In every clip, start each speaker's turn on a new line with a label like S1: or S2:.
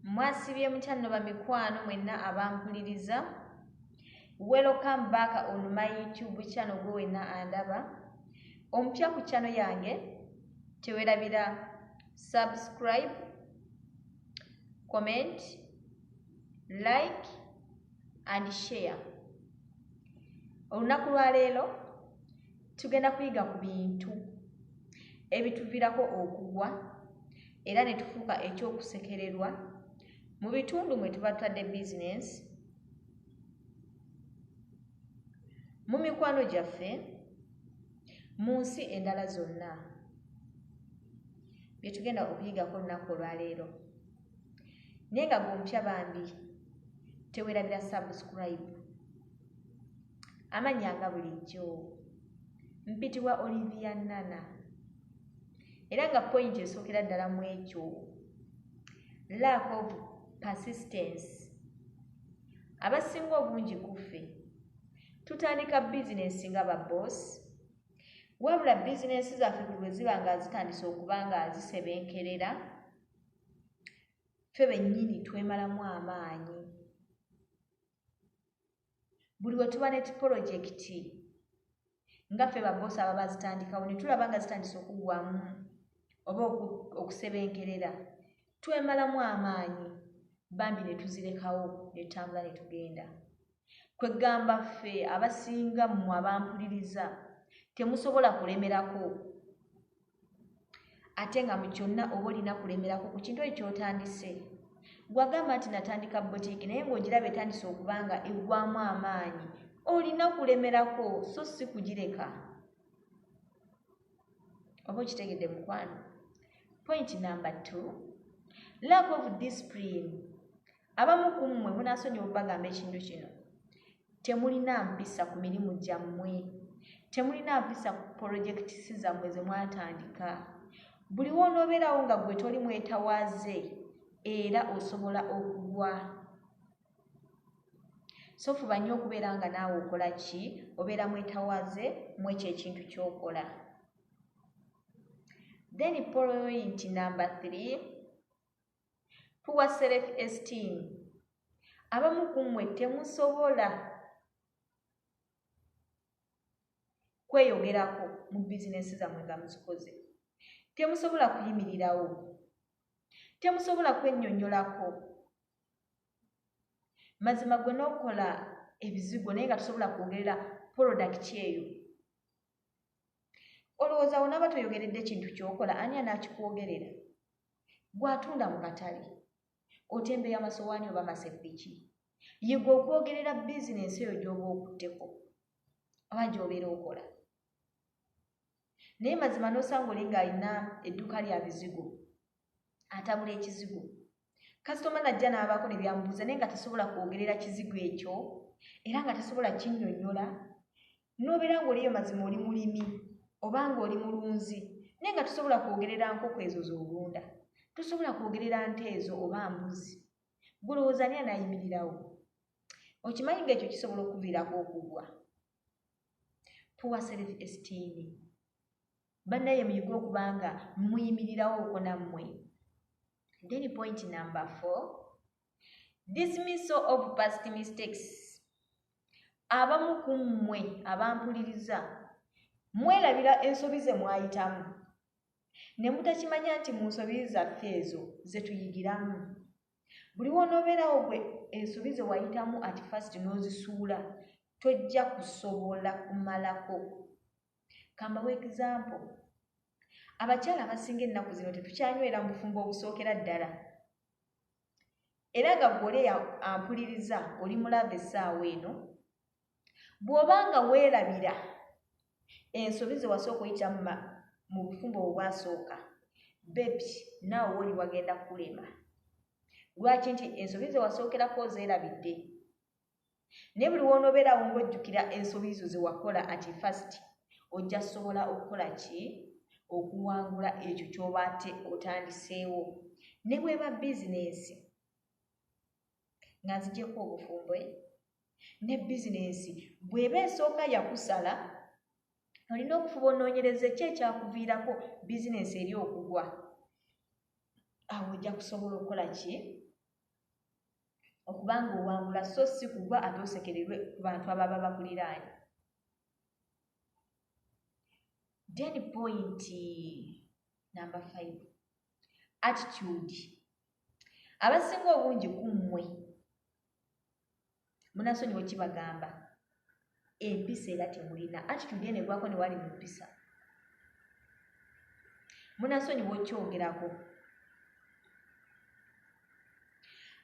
S1: Mwasibye mutya nno bamikwano mwenna abampuliriza. Welcome back on my YouTube channel gwe wenna andaba. Omupya ku channel yange tewerabira subscribe, comment, like and share. Olunaku lwa leero tugenda kuyiga ku bintu ebituvirako okugwa era ne tufuuka ekyokusekererwa mu bitundu mwe tuba tutadde business, mu mikwano gyaffe, mu nsi endala zonna. Bye tugenda okuyigako olunaku olwa leero. Naye nga gw'omupya bambi tewerabira subscribe. Amannya nga bulijjo mpitibwa Olivia Nana. Era nga point esookera ddala mu ekyo lack of persistence. Abasinga obungi kuffe tutandika bizinesi nga babosi, wabula bizinesi zaffe bwe ziba nga zitandise okuba nga zisebenkerera, ffe bennyini twemalamu amaanyi. Buli we tuba ne pulojekiti nga ffe babosi ababa zitandikawo ne tulaba nga zitandise okugwamu oba okusebenkerera, twemalamu amaanyi bambi ne tuzirekawo ne tutambula ne tugenda. Kwegamba ffe abasinga mmwe abampuliriza temusobola kulemerako, ate nga mu kyonna oba olina kulemerako ku kintu ekyo ky'otandise. Gwagamba nti natandika boutique naye ng'ogiraba etandise okuba nga eggwamu amaanyi, olina kulemerako so si kugireka. Oba okitegedde mukwano? Point number 2, lack of discipline. Abamu ku mmwe munaasonyiwa obagamba ekintu kino, temulina mpisa ku mirimu gyammwe, temulina mpisa ku pulojekiti zammwe ze mwatandika. Buli w'onoobeerawo nga gwe toli mwetawaaze era osobola okugwa. So fuba nnyo okubeera nga naawe okola ki? Obeera mwetawaaze mu ekyo ekintu ky'okola. Then point number 3, poor self-esteem. Abamu ku mmwe temusobola kweyogerako mu bizinesi zammwe nga muzikoze. Temusobola kuyimirirawo, temusobola kwennyonnyolako. Mazima gwe n'okola ebizigo naye nga tosobola kwogerera prodakiti eyo. Olowooza wonaaba toyogeredde kintu ky'okola, ani anaakikwogerera? Gw'atunda mu katale, otembeya amasowaani oba amasepiki, ye gwe okwogerera bizinesi eyo gy'oba okutteko oba gy'obeera okola. Naye mazima n'osanga oli ng'alina edduuka lya bizigo, atabula ekizigo, kasitoma najja n'abaako ne byamubuuza naye nga tasobola kwogerera kizigo ekyo era nga tasobola kinnyonnyola. N'obeera ng'oliyo mazima oli mulimi oba ng'oli mulunzi naye nga tosobola kwogerera nkoko ezo z'olunda, tosobola kwogerera nte ezo oba mbuzi, gulowooza ani anaayimirirawo? Okimanyi ng'ekyo kisobola okuviirako okugwa. Poor self-esteem. Bannaye muyige okuba nga muyimirirawo okwo nammwe. Then point number 4, dismissal of past mistakes. Abamu ku mmwe abampuliriza mwerabira ensobi ze mwayitamu ne mutakimanya nti mu nsobi zaffe ezo ze tuyigiramu. Buli w'onoobeerawo gwe ensobi ze wayitamu at first n'ozisuula, tojja kusobola kumalako. Kambawo example. Abakyala abasinga ennaku zino tetukyanywera mu bufumbo obusookera ddala. Era nga gw'oli ampuliriza oli mulava essaawa eno, bw'oba nga weerabira ensobi ze wasooka oyitamu mu bufumbo obwasooka, bebi naawe oli wagenda kulema. Lwaki? Nti ensobi ze wasookerako ozeerabidde. Naye buli w'onoobeerawo ng'ojjukira ensobi zo ze wakola at first, ojja kusobola okukola ki? Okuwangula ekyo ky'oba ate otandiseewo. Ne bw'eba bizinesi nga nzigyeko obufumbo, ne bizinesi bw'eba esooka yakusala, olina okufuba onoonyereza ki ekyakuviirako bizinesi eri okugwa. Awo ojja kusobola okukola ki? okubanga owangula so si kugwa ate osekererwe ku bantu ababa bakuliraanye. Then point number 5, attitude. Abasinga obungi ku mmwe munasonyiwa kibagamba empisa era temulina. Attitude eno egwako ne wali mu mpisa. Munasonyiwa okyogerako.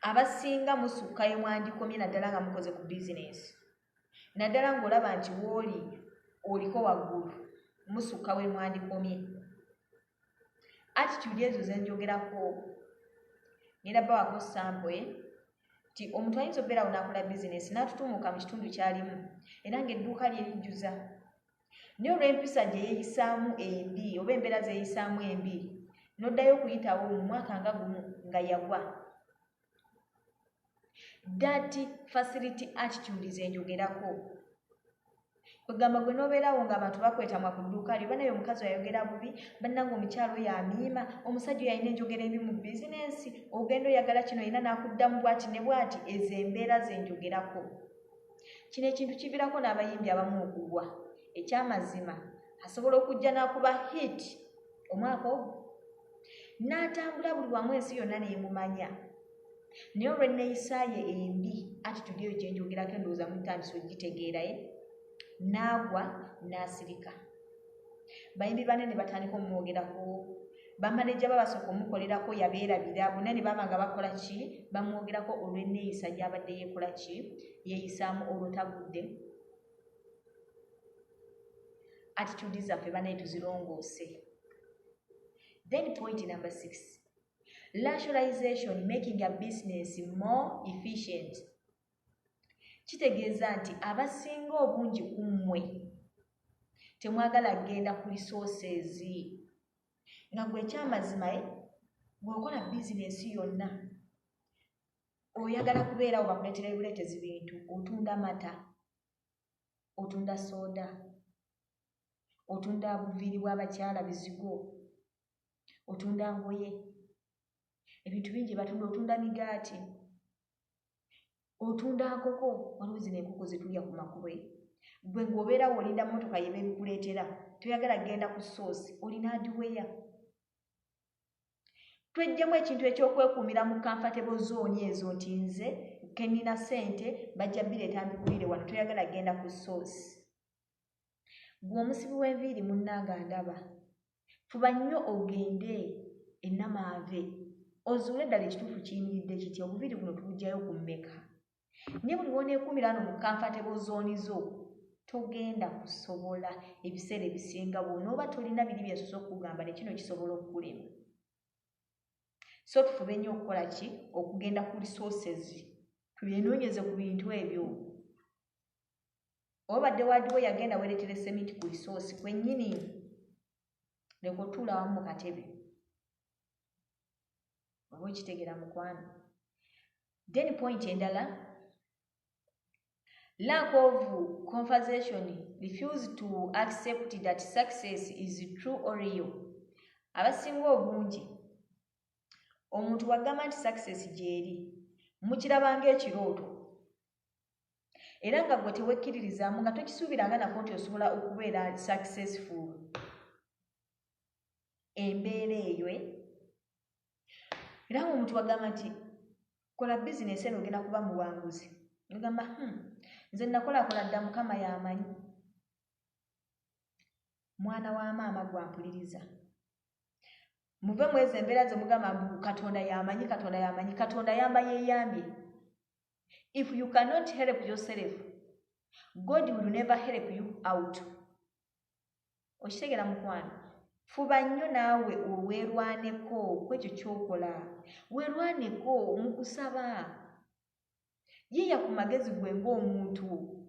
S1: Abasinga musukkayo mwandikomye naddala nga mukoze ku bizinesi. Naddala ng'olaba nti wooli oliko waggulu, musukka we mwandikomye. Attitude ezo ze njogerako. Ngenda bawako sample nti omuntu ayinza okubeera n'akola bizinesi n'atutumuka mu kitundu ky'alimu era ng'edduuka lye lijjuza. Naye olw'empisa gye yeeyisaamu embi oba embeera ze yeeyisaamu embi n'oddayo okuyitawo mu mwaka nga gumu nga yagwa. That facility attitude ze njogerako. Kugamba gwe n'obeerawo ng'abantu bakwetamwa ku dduuka lyo, banaye omukazi ayogera bubi, bannange omukyalo oyo amiima, omusajja oyo alina enjogera embi mu bizinensi, ogenda oyagala kino yina n'akuddamu bw'ati ne bw'ati. Ezo embeera ze njogerako. Kino ekintu kiviirako n'abayimbi abamu okugwa. Ekyamazima asobola okujja n'akuba hit omwaka ogwo n'atambula buli wamu ensi yonna n'emumanya. Naye olw'enneeyisaaye embi, attitude eyo gye njogerako endowooza mutandise ogitegeeraye, n'agwa n'asirika. Bayimbi banene batandika omwogerako, bamaneja babasooka omukolerako yabeerabira, bonna ne baba nga bakola ki, bamwogerako olw'enneeyisa gy'abadde yeekola ki, yeeyisaamu olwotagudde. Attitude zaffe banaye tuzirongoose. Then point number 6, rationalization, making a business more efficient. Kitegeeza nti abasinga obungi ku mmwe temwagala kgenda ku resources. Nga gwe ekyamazima bw'okola bizinesi yonna oyagala kubeerawo bakuleetera ebuleetezi bintu. Otunda mata, otunda soda, otunda buviiri bw'abakyala bizigo, otunda ngoye, ebintu bingi batunda. Otunda migaati, otunda nkoko. Waliwo zino enkoko zetulya ku makubo. Gwe ng'obeerawo olinda mmotoka yeba ebikuleetera, toyagala kgenda ku source, olina hardware. Twejjemu ekintu eky'okwekuumira mu comfortable zone ezo nti nze ke nnina ssente bajja bireeta mbigulire wano, toyagala kgenda ku source. Gwe omusibi w'enviiri munnanga ndaba, fuba nnyo ogende e Namaave ozuule ddala ekituufu kiyimiridde kitya, obuviiri buno tubuggyayo ku mmeka. Naye buli w'oneekuumira wano mu comfortable zone zo togenda kusobola. Ebiseera ebisinga bw'onooba tolina biri byasoose okukugamba ne kino kisobola okukulema. So tufube nnyo okukola ki? Okugenda ku resources, twenoonyeze ku bintu ebyo. Obadde waddiwo yagenda weereetere semiti ku resource kwennyini, leka otuula wamu mu katebe. Oba okitegeera mukwano. Then point endala, lack of conversation, refuse to accept that success is true or real. Abasinga obungi omuntu wagamba nti success gyeri mukirabanga ekirooto, era nga gwe tewekkiririzaamu nga tokisuubiranga nako nti osobola okubeera successful. Embeera eyo era omuntu wagamba nti kola bizinesi eno ogenda kuba muwanguzi, ogamba nze nakolakola dda Mukama y'amanyi. Mwana wa maama gwampuliriza, muve mu ezo embeera ze mugamba mbu Katonda y'amanyi, Katonda y'amanyi. Katonda yamba yeeyambye. If you cannot help yourself, God will never help you out. Okitegeera mukwano? Fuba nnyo naawe weerwaneko ku ekyo ky'okola. Weerwaneko mu kusaba. Yiiya ku magezi gwe ng'omuntu.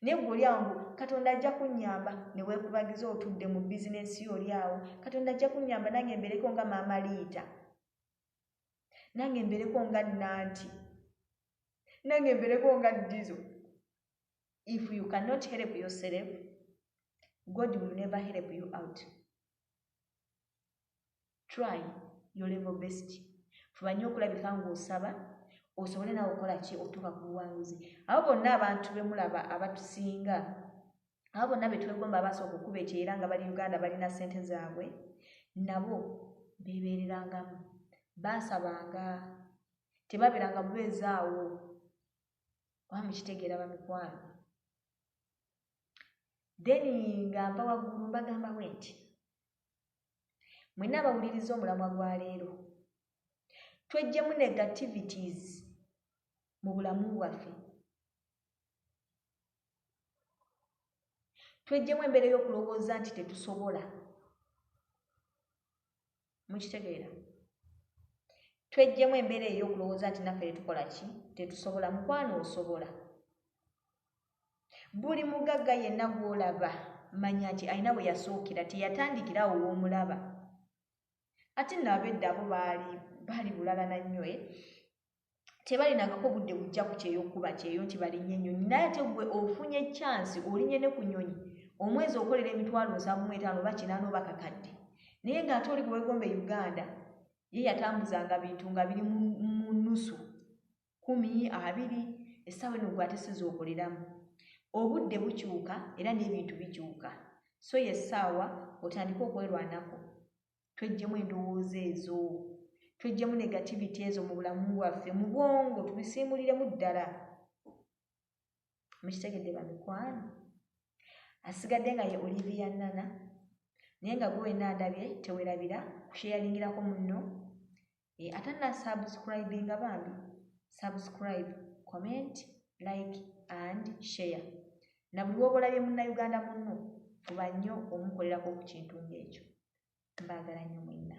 S1: Naye gwe oli awo ngu Katonda ajja kunnyamba ne weekubagiza otudde mu bizinesi yo oli awo. Katonda ajja kunnyamba nange mbeereko nga Maama Liita. Nange mbeereko nga Nanti. Nange mbeereko nga Ddizo. If you cannot help yourself, God will never help you out. Try your level best. Fuba nnyo okulabika ng'osaba, osobole nawe okukola ki otuuka ku buwanguzi. Abo bonna abantu bemulaba abatusinga, abo bonna betwegomba abasooka okuba ekyeera nga bali Uganda balina ssente zaabwe, nabo beebeererangamu, baasabanga, tebabeeranga bubeezaawo. Oba mukitegeera bamikwano. Then nga mpa waggulu mbagamba bwe nti mwenna abawuliriza omulamwa gwa leero, tweggyemu negativities mu bulamu bwaffe, tweggyemu embeera y'okulowooza nti tetusobola. Mukitegeera? Tweggyemu embeera ey'okulowooza nti naffe tetukola ki, tetusobola. Mukwano osobola. Buli mugagga yenna gw'olaba manya nti alina bwe yasookera, teyatandikirawo w'omulaba. Ate nno ab'edda abo baali bulala nannyo, tebalinagako budde bujja ku kyey'okuba kyeyo nti balinnya ennyonyi. Naye ate gwe ofunye chance olinnye ne ku nnyonyi, omwezi okolera emitwalo 750 oba 8 oba kakadde. Naye ng'ate oli gwe weegomba Uganda, ye yatambuzanga bintu nga biri mu nnusu 10, 20, essaawa eno gwe ate sizookoleramu. Obudde bukyuka era n'ebintu bikyuka. So yessaawa otandika okwerwanako. Tweggyemu endowooza ezo, tweggyemu negativity ezo mu bulamu bwaffe, mu bwongo tubisiimuliremu ddala. Mukitegedde bamikwano? Asigadde nga ye Olivia Nana, naye nga gwe wenna ndabye tewerabira kusheyaringirako munno, atanna subscribinga bambi. Subscribe, comment, like and share. Na buli woba olabye munnayuganda munno fuba nnyo omukolerako ku kintu ng'ekyo. Mbaagala nnyo mwenna.